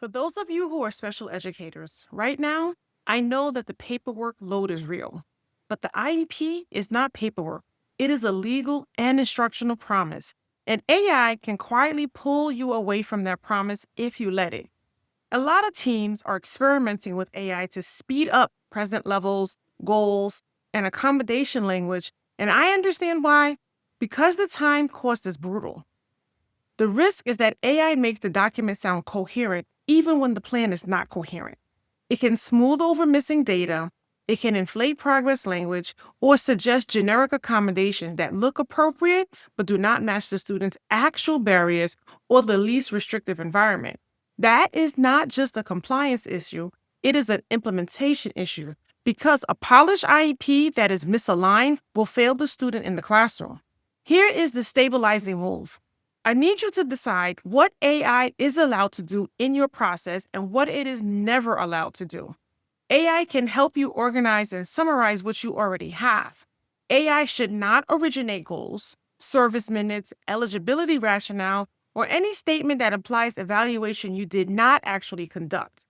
For those of you who are special educators, right now, I know that the paperwork load is real. But the IEP is not paperwork, it is a legal and instructional promise. And AI can quietly pull you away from that promise if you let it. A lot of teams are experimenting with AI to speed up present levels, goals, and accommodation language. And I understand why. Because the time cost is brutal. The risk is that AI makes the document sound coherent even when the plan is not coherent. It can smooth over missing data, it can inflate progress language, or suggest generic accommodations that look appropriate but do not match the student's actual barriers or the least restrictive environment. That is not just a compliance issue, it is an implementation issue because a polished IEP that is misaligned will fail the student in the classroom. Here is the stabilizing move. I need you to decide what AI is allowed to do in your process and what it is never allowed to do. AI can help you organize and summarize what you already have. AI should not originate goals, service minutes, eligibility rationale, or any statement that implies evaluation you did not actually conduct.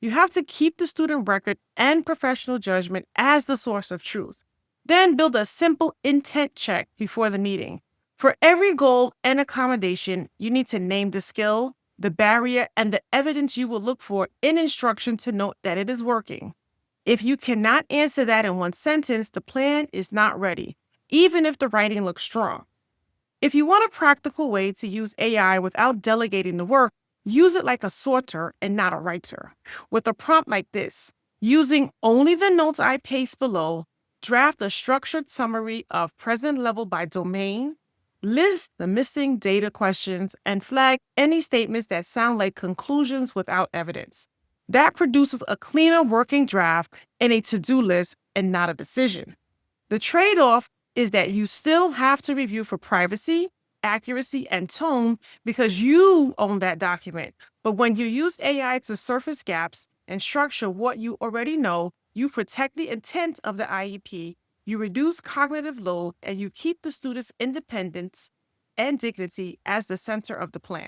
You have to keep the student record and professional judgment as the source of truth. Then build a simple intent check before the meeting. For every goal and accommodation, you need to name the skill, the barrier, and the evidence you will look for in instruction to note that it is working. If you cannot answer that in one sentence, the plan is not ready, even if the writing looks strong. If you want a practical way to use AI without delegating the work, use it like a sorter and not a writer. With a prompt like this, using only the notes I paste below, draft a structured summary of present level by domain, list the missing data questions, and flag any statements that sound like conclusions without evidence. That produces a cleaner working draft and a to-do list and not a decision. The trade-off is that you still have to review for privacy, accuracy, and tone because you own that document. But when you use AI to surface gaps and structure what you already know, you protect the intent of the IEP, you reduce cognitive load, and you keep the student's independence and dignity as the center of the plan.